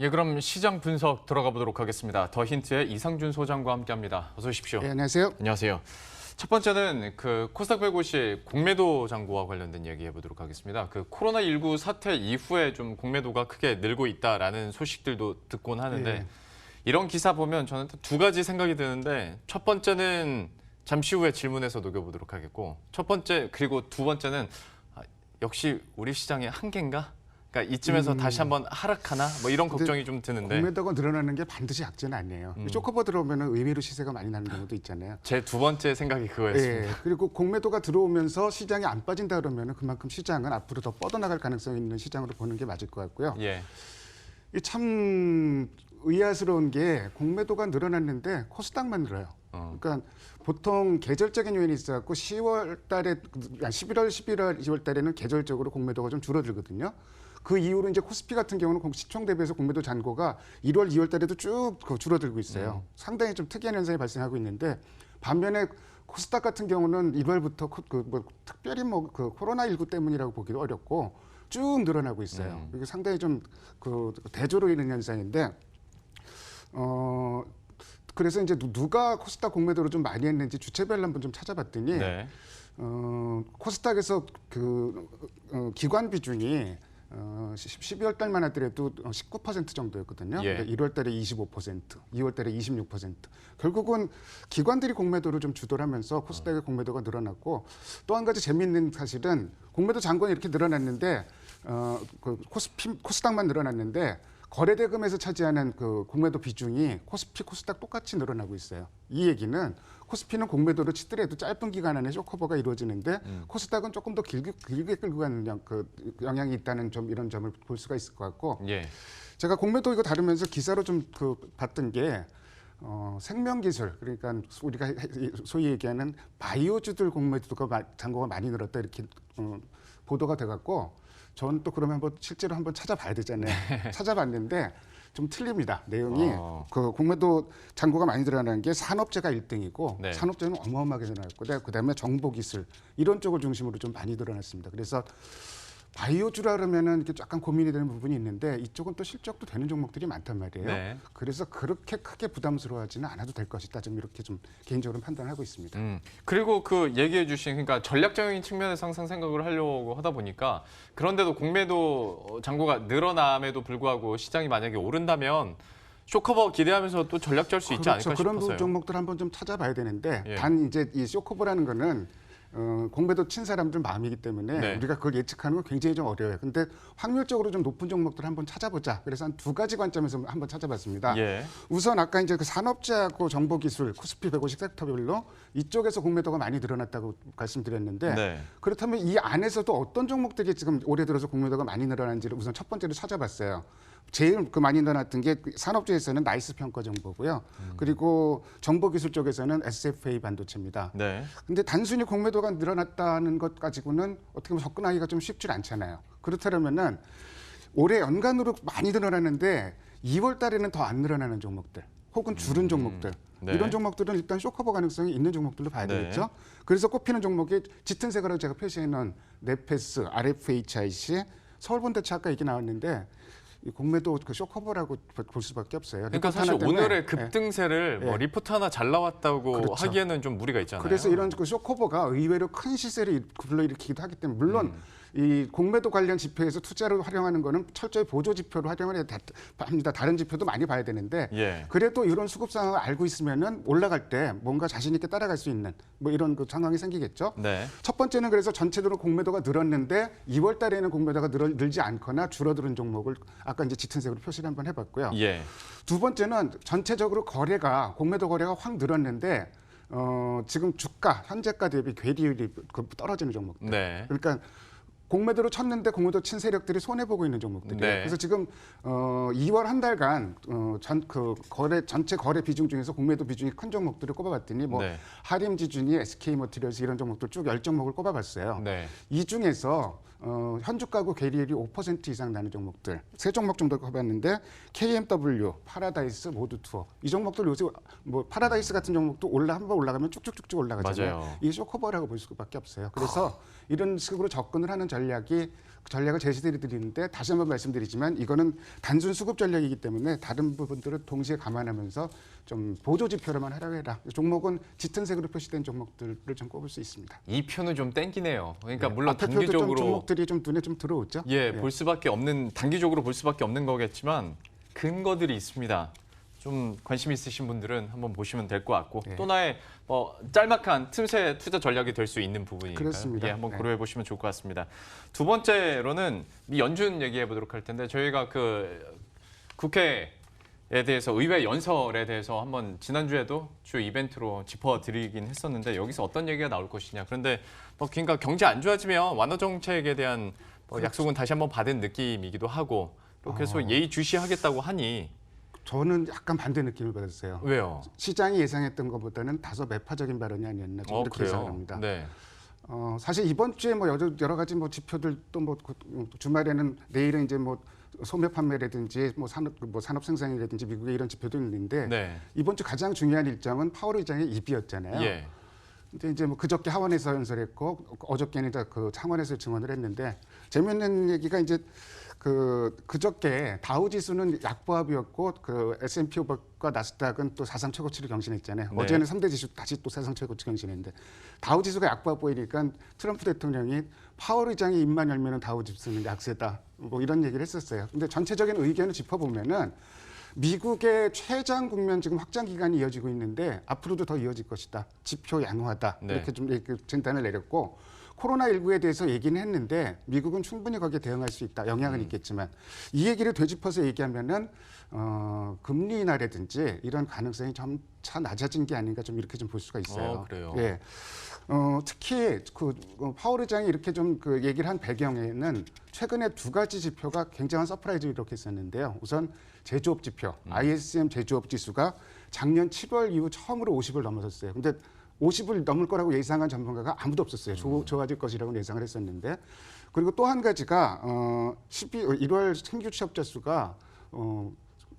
예, 그럼 시장 분석 들어가 보도록 하겠습니다. 더 힌트의 이상준 소장과 함께합니다. 어서 오십시오. 네, 안녕하세요. 안녕하세요. 첫 번째는 코스닥 150 공매도 잔고와 관련된 얘기 해보도록 하겠습니다. 코로나19 사태 이후에 좀 공매도가 크게 늘고 있다라는 소식들도 듣곤 하는데 이런 기사 보면 저는 두 가지 생각이 드는데 첫 번째는 잠시 후에 질문에서 녹여보도록 하겠고 첫 번째 그리고 두 번째는 역시 우리 시장의 한계인가? 그러니까 이쯤에서 다시 한번 하락하나? 뭐 이런 걱정이 좀 드는데. 공매도가 늘어나는 게 반드시 악재는 아니에요. 쇼커버 들어오면 의외로 시세가 많이 나는 경우도 있잖아요. 제 두 번째 생각이 그거였습니다. 예, 그리고 공매도가 들어오면서 시장이 안 빠진다 그러면 그만큼 시장은 앞으로 더 뻗어나갈 가능성이 있는 시장으로 보는 게 맞을 것 같고요. 예. 이 참 의아스러운 게 공매도가 늘어났는데 코스닥만 늘어요. 그러니까 보통 계절적인 요인이 있어갖고 10월 달에, 11월, 11월, 2월 달에는 계절적으로 공매도가 좀 줄어들거든요. 그 이후로 이제 코스피 같은 경우는 시총 대비해서 공매도 잔고가 1월, 2월 달에도 쭉 줄어들고 있어요. 상당히 좀 특이한 현상이 발생하고 있는데 반면에 코스닥 같은 경우는 1월부터 특별히 코로나19 때문이라고 보기도 어렵고 쭉 늘어나고 있어요. 이게 상당히 좀 대조로 있는 현상인데 그래서 이제 누가 코스닥 공매도를 좀 많이 했는지 주체별로 한번 좀 찾아봤더니 코스닥에서 기관 비중이 12월 달만 하더라도 19% 정도였거든요. 예. 그러니까 1월 달에 25%, 2월 달에 26%. 결국은 기관들이 공매도를 좀 주도하면서 코스닥의 공매도가 늘어났고 또 한 가지 재미있는 사실은 공매도 잔고는 이렇게 늘어났는데 코스닥만 늘어났는데 거래대금에서 차지하는 공매도 비중이 코스피, 코스닥 똑같이 늘어나고 있어요. 이 얘기는 코스피는 공매도를 치더라도 짧은 기간 안에 쇼커버가 이루어지는데 코스닥은 조금 더 길게 끌고 가는 영향이 있다는 이런 점을 볼 수가 있을 것 같고 제가 공매도 이거 다루면서 기사로 좀 봤던 게 생명기술, 그러니까 우리가 소위 얘기하는 바이오주들 공매도가 잔고가 많이 늘었다 이렇게 보도가 돼갖고 저는 또 그러면 실제로 한번 찾아봐야 되잖아요. 찾아봤는데 좀 틀립니다. 내용이 공매도 잔고가 많이 늘어나는 게 산업재가 1등이고 산업재는 어마어마하게 늘어났고 그다음에 정보기술 이런 쪽을 중심으로 좀 많이 늘어났습니다. 그래서 바이오주라 그러면은 이렇게 약간 고민이 되는 부분이 있는데 이쪽은 또 실적도 되는 종목들이 많단 말이에요. 그래서 그렇게 크게 부담스러워하지는 않아도 될 것이다. 좀 이렇게 좀 개인적으로 판단하고 있습니다. 그리고 얘기해 주신 그러니까 전략적인 측면에서 항상 생각을 하려고 하다 보니까 그런데도 공매도 잔고가 늘어남에도 불구하고 시장이 만약에 오른다면 쇼커버 기대하면서 또 전략 짤 수 있지 않을까 싶어서요. 그런 종목들 한번 좀 찾아봐야 되는데 단 이제 이 쇼커버라는 거는 공매도 친 사람들 마음이기 때문에 우리가 그걸 예측하는 건 굉장히 좀 어려워요. 근데 확률적으로 좀 높은 종목들 한번 찾아보자. 그래서 한 두 가지 관점에서 한번 찾아봤습니다. 우선 아까 이제 정보기술, 코스피 150 섹터별로 이쪽에서 공매도가 많이 늘어났다고 말씀드렸는데 그렇다면 이 안에서도 어떤 종목들이 지금 올해 들어서 공매도가 많이 늘어난지를 우선 첫 번째로 찾아봤어요. 제일 많이 늘어났던 게 산업주에서는 나이스 평가 정보고요. 그리고 정보기술 쪽에서는 SFA 반도체입니다. 근데 단순히 공매도가 늘어났다는 것 가지고는 어떻게 보면 접근하기가 좀 쉽지 않잖아요. 그렇다면은 올해 연간으로 많이 늘어났는데 2월 달에는 더 안 늘어나는 종목들 혹은 줄은 종목들 이런 종목들은 일단 쇼커버 가능성이 있는 종목들로 봐야 되겠죠. 그래서 꼽히는 종목이 짙은 색으로 제가 표시해놓은 네페스, RFHIC, 서울본대차 아까 얘기 나왔는데 이 공매도 쇼커버라고 볼 수밖에 없어요. 그러니까 사실 오늘의 급등세를 리포트 하나 잘 나왔다고 하기에는 좀 무리가 있잖아요. 그래서 이런 쇼커버가 의외로 큰 시세를 불러일으키기도 하기 때문에 물론 이 공매도 관련 지표에서 투자를 활용하는 거는 철저히 보조 지표로 활용을 해야 합니다. 다른 지표도 많이 봐야 되는데 그래도 이런 수급 상황을 알고 있으면은 올라갈 때 뭔가 자신 있게 따라갈 수 있는 이런 상황이 생기겠죠. 첫 번째는 그래서 전체적으로 공매도가 늘었는데 2월 달에는 공매도가 늘지 않거나 줄어드는 종목을 아까 이제 짙은 색으로 표시를 한번 해봤고요. 두 번째는 전체적으로 공매도 거래가 확 늘었는데 지금 현재가 대비 괴리율이 떨어지는 종목들. 그러니까 공매도로 쳤는데 공매도 친 세력들이 손해보고 있는 종목들이에요. 그래서 지금 2월 한 달간 전체 거래 비중 중에서 공매도 비중이 큰 종목들을 꼽아봤더니 하림지준이 SK머티리얼스 이런 종목들 쭉 10종목을 꼽아봤어요. 이 중에서 현주 가구 계리율이 5% 이상 나는 종목들 세 종목 정도 해봤는데 KMW, 파라다이스, 모두투어 이 종목들 요새 뭐 파라다이스 같은 종목도 한번 올라가면 쭉쭉쭉쭉 올라가잖아요. 맞아요. 이게 쇼커버라고 볼 수밖에 없어요. 그래서 이런 식으로 접근을 하는 전략을 제시해 드리는데 다시 한번 말씀드리지만 이거는 단순 수급 전략이기 때문에 다른 부분들을 동시에 감안하면서 좀 보조 지표로만 하라고 해라. 종목은 짙은 색으로 표시된 종목들을 좀 꼽을 수 있습니다. 이 표는 좀 땡기네요. 그러니까 물론 앞에 표도 단기적으로 좀 종목들이 좀 눈에 좀 들어오죠. 볼 수밖에 없는 단기적으로 볼 수밖에 없는 거겠지만 근거들이 있습니다. 좀 관심 있으신 분들은 한번 보시면 될 것 같고 또 나의 짤막한 틈새 투자 전략이 될 수 있는 부분이니까요. 그렇습니다. 한번 고려해 보시면 좋을 것 같습니다. 두 번째로는 미 연준 얘기해 보도록 할 텐데 저희가 그 국회에 대해서 의회 연설에 대해서 한번 지난주에도 주 이벤트로 짚어드리긴 했었는데 여기서 어떤 얘기가 나올 것이냐. 그런데 그러니까 경제 안 좋아지면 완화 정책에 대한 약속은 다시 한번 받은 느낌이기도 하고 또 그래서 예의주시하겠다고 하니 저는 약간 반대 느낌을 받았어요. 왜요? 시장이 예상했던 것보다는 다소 매파적인 발언이 아니었나 좀 이렇게 예상합니다. 네. 사실 이번 주에 뭐 여러 가지 뭐 지표들 또 뭐 주말에는 내일은 이제 뭐 소매 판매라든지 뭐 산업 생산이라든지 미국의 이런 지표도 있는데 네. 이번 주 가장 중요한 일정은 파월 의장의 입이었잖아요. 예. 근데 이제 뭐 그저께 하원에서 연설했고 어저께는 이제 그 상원에서 증언을 했는데 재미있는 얘기가 이제 그저께 다우 지수는 약보합이었고 그 S&P 500과 나스닥은 또 사상 최고치를 경신했잖아요. 네. 어제는 3대 지수 다시 또 사상 최고치 경신했는데 다우 지수가 약보합 보이니까 트럼프 대통령이 파월 의장이 입만 열면은 다우 지수는 약세다. 뭐 이런 얘기를 했었어요. 근데 전체적인 의견을 짚어보면은 미국의 최장 국면 지금 확장 기간이 이어지고 있는데 앞으로도 더 이어질 것이다. 지표 양호하다. 네. 이렇게 좀 진단을 내렸고 코로나19에 대해서 얘기는 했는데 미국은 충분히 거기에 대응할 수 있다. 영향은 있겠지만 이 얘기를 되짚어서 얘기하면은 금리 인하라든지 이런 가능성이 점차 낮아진 게 아닌가 좀 이렇게 좀 볼 수가 있어요. 그래요. 예. 특히 파월 의장이 이렇게 좀 얘기를 한 배경에는 최근에 두 가지 지표가 굉장한 서프라이즈를 일으켰었는데요. 우선 제조업 지표, ISM 제조업 지수가 작년 7월 이후 처음으로 50을 넘어섰어요. 근데 50을 넘을 거라고 예상한 전문가가 아무도 없었어요. 좋아질 것이라고 예상을 했었는데. 그리고 또 한 가지가 1월 신규 취업자 수가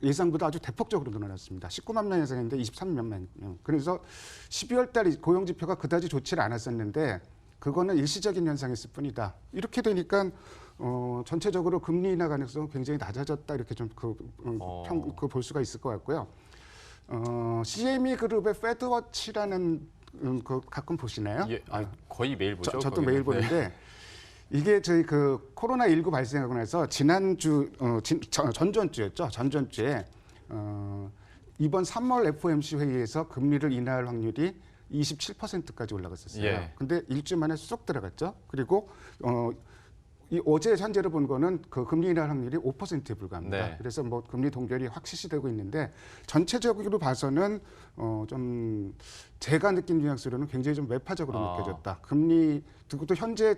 예상보다 아주 대폭적으로 늘어났습니다. 19만 명 예상했는데 23만 명. 그래서 12월 달 고용 지표가 그다지 좋지를 않았었는데 그거는 일시적인 현상이었을 뿐이다. 이렇게 되니까 전체적으로 금리 인하 가능성은 굉장히 낮아졌다. 이렇게 좀 볼 수가 있을 것 같고요. CME 그룹의 패드워치라는 가끔 보시나요? 예, 거의 매일 보죠. 저도 거기는. 매일 보는데 이게 저희 코로나19 발생하고 나서 지난주 전전주였죠. 전전주에 이번 3월 FOMC 회의에서 금리를 인하할 확률이 27%까지 올라갔었어요. 예. 근데 일주일 만에 쏙 들어갔죠. 그리고 어제 현재로 본 거는 그 금리 인하 확률이 5%에 불과합니다. 네. 그래서 뭐 금리 동결이 확 실시되고 있는데 전체적으로 봐서는 좀 제가 느낀 뉘앙스로는 굉장히 좀 매파적으로 느껴졌다. 금리 그것도 현재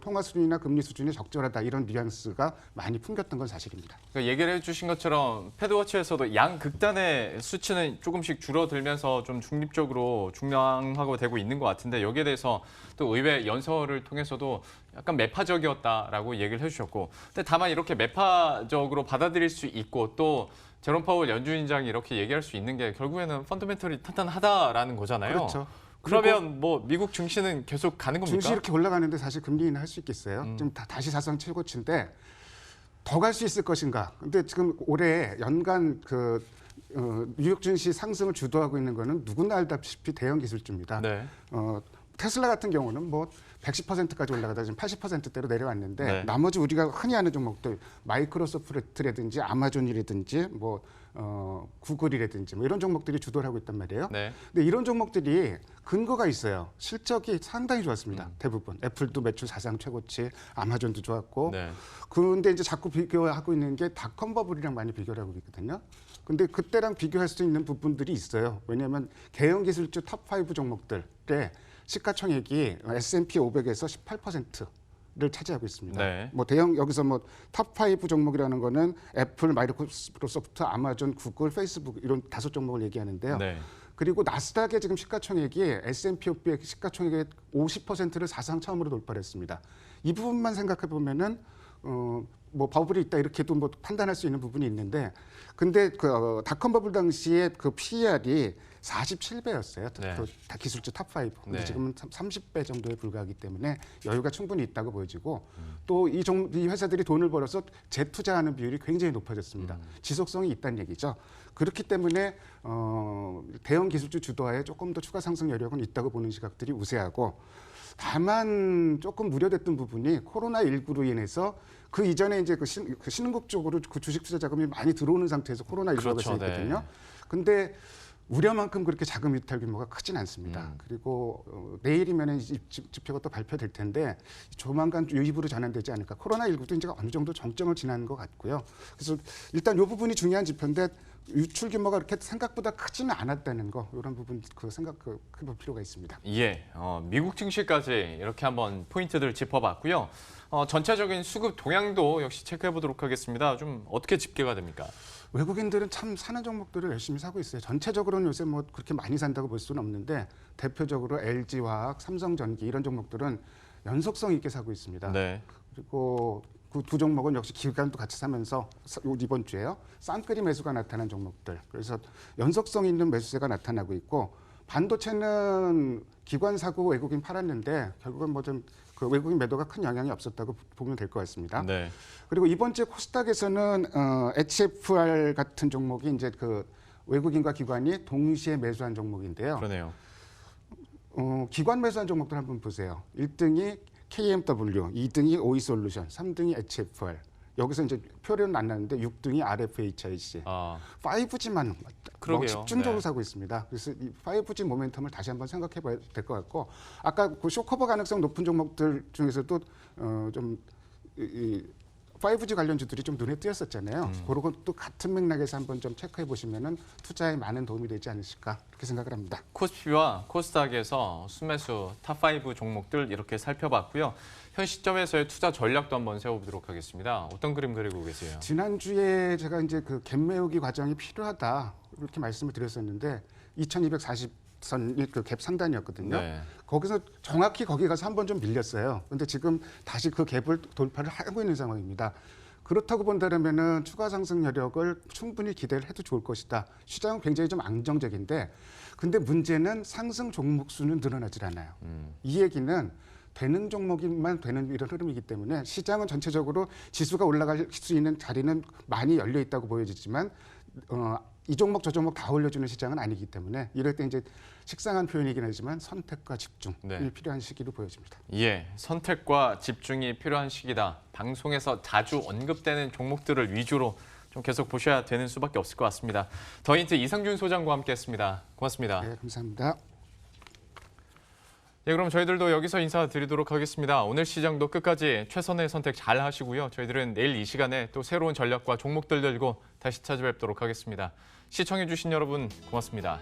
통화 수준이나 금리 수준이 적절하다 이런 뉘앙스가 많이 풍겼던 건 사실입니다. 그러니까 얘기를 해주신 것처럼 패드워치에서도 양극단의 수치는 조금씩 줄어들면서 좀 중량화가 되고 있는 것 같은데 여기에 대해서 또 의회 연설을 통해서도 약간 매파적이었다라고 얘기를 해주셨고, 근데 다만 이렇게 매파적으로 받아들일 수 있고 또 제롬 파월 연준위원장이 이렇게 얘기할 수 있는 게 결국에는 펀더멘털이 탄탄하다라는 거잖아요. 그렇죠. 그러면 뭐 미국 증시는 계속 가는 겁니까? 증시 이렇게 올라가는데 사실 금리 인하 할 수 있겠어요? 지금 다시 사상 최고치인데 더 갈 수 있을 것인가? 근데 지금 올해 연간 뉴욕 증시 상승을 주도하고 있는 거는 누구나 알다시피 대형 기술주입니다. 네. 테슬라 같은 경우는 뭐 110%까지 올라가다 지금 80%대로 내려왔는데 네. 나머지 우리가 흔히 아는 종목들 마이크로소프트라든지 아마존이라든지 뭐 구글이라든지 뭐 이런 종목들이 주도를 하고 있단 말이에요. 네. 근데 이런 종목들이 근거가 있어요. 실적이 상당히 좋았습니다. 대부분. 애플도 매출 사상 최고치, 아마존도 좋았고. 네. 근데 이제 자꾸 비교하고 있는 게 닷컴 버블이랑 많이 비교를 하고 있거든요. 근데 그때랑 비교할 수 있는 부분들이 있어요. 왜냐하면 대형 기술주 탑5 종목들의 시가총액이 S&P 500에서 18%를 차지하고 있습니다. 네. 뭐 대형 여기서 뭐 탑5 종목이라는 거는 애플, 마이크로소프트, 아마존, 구글, 페이스북 이런 5 종목을 얘기하는데요. 네. 그리고 나스닥의 지금 시가총액이 S&P 500 시가총액의 50%를 사상 처음으로 돌파를 했습니다. 이 부분만 생각해 보면은 뭐 버블이 있다 이렇게도 뭐 판단할 수 있는 부분이 있는데, 근데 그 닷컴 버블 당시에 그 PER이 47배였어요. 네. 다 기술주 탑5. 근데 네. 지금은 30배 정도에 불과하기 때문에 여유가 충분히 있다고 보여지고, 또 이 회사들이 돈을 벌어서 재투자하는 비율이 굉장히 높아졌습니다. 지속성이 있다는 얘기죠. 그렇기 때문에 대형 기술주 주도하에 조금 더 추가 상승 여력은 있다고 보는 시각들이 우세하고, 다만 조금 우려됐던 부분이 코로나19로 인해서 그 이전에 이제 그 신흥국 쪽으로 그 주식 투자 자금이 많이 들어오는 상태에서 코로나19가 그렇죠, 있거든요. 네. 근데 우려만큼 그렇게 자금 이탈 규모가 크진 않습니다. 그리고 내일이면 지표가 또 발표될 텐데 조만간 유입으로 전환되지 않을까. 코로나19도 이제 어느 정도 정점을 지나는 것 같고요. 그래서 일단 이 부분이 중요한 지표인데, 유출 규모가 그렇게 생각보다 크지는 않았다는 거, 이런 부분 해볼 필요가 있습니다. 예, 미국 증시까지 이렇게 한번 포인트들 짚어봤고요. 전체적인 수급 동향도 역시 체크해 보도록 하겠습니다. 좀 어떻게 집계가 됩니까? 외국인들은 참 사는 종목들을 열심히 사고 있어요. 전체적으로는 요새 뭐 그렇게 많이 산다고 볼 수는 없는데, 대표적으로 LG화학, 삼성전기 이런 종목들은 연속성 있게 사고 있습니다. 네. 그리고 그 두 종목은 역시 기관도 같이 사면서 이번 주에요. 쌍끌이 매수가 나타난 종목들. 그래서 연속성 있는 매수세가 나타나고 있고, 반도체는 기관 사고 외국인 팔았는데 결국은 뭐 좀 그 외국인 매도가 큰 영향이 없었다고 보면 될 것 같습니다. 네. 그리고 이번 주에 코스닥에서는 HFR 같은 종목이 이제 그 외국인과 기관이 동시에 매수한 종목인데요. 그러네요. 기관 매수한 종목들 한번 보세요. 1등이 KMW, 2등이 OE솔루션, 3등이 HFR. 여기서 이제 표현은 안 나는데 6등이 RFHIC. 5G만 그러게요. 집중적으로 네. 사고 있습니다. 그래서 이 5G 모멘텀을 다시 한번 생각해 봐야 될 것 같고, 아까 그 쇼커버 가능성 높은 종목들 중에서도 좀 5G 관련주들이 좀 눈에 띄었었잖아요. 그런 것도 같은 맥락에서 한번 좀 체크해 보시면은 투자에 많은 도움이 되지 않으실까, 그렇게 생각을 합니다. 코스피와 코스닥에서 순매수 탑5 종목들 이렇게 살펴봤고요. 현 시점에서의 투자 전략도 한번 세워보도록 하겠습니다. 어떤 그림 그리고 계세요? 지난주에 제가 이제 그 갭 메우기 과정이 필요하다 이렇게 말씀을 드렸었는데, 2240선이 그 갭 상단이었거든요. 네. 거기서 정확히 거기 가서 한번 좀 밀렸어요. 근데 지금 다시 그 갭을 돌파를 하고 있는 상황입니다. 그렇다고 본다면은 추가 상승 여력을 충분히 기대를 해도 좋을 것이다. 시장은 굉장히 좀 안정적인데, 근데 문제는 상승 종목 수는 늘어나질 않아요. 이 얘기는 되는 종목만 되는 이런 흐름이기 때문에, 시장은 전체적으로 지수가 올라갈 수 있는 자리는 많이 열려 있다고 보여지지만 이 종목 저 종목 다 올려주는 시장은 아니기 때문에, 이럴 때 이제 식상한 표현이긴 하지만 선택과 집중이 네. 필요한 시기로 보여집니다. 예, 선택과 집중이 필요한 시기다. 방송에서 자주 언급되는 종목들을 위주로 좀 계속 보셔야 되는 수밖에 없을 것 같습니다. 더 힌트 이상준 소장과 함께했습니다. 고맙습니다. 네, 감사합니다. 예, 그럼 저희들도 여기서 인사드리도록 하겠습니다. 오늘 시장도 끝까지 최선의 선택 잘 하시고요. 저희들은 내일 이 시간에 또 새로운 전략과 종목들 들고 다시 찾아뵙도록 하겠습니다. 시청해주신 여러분 고맙습니다.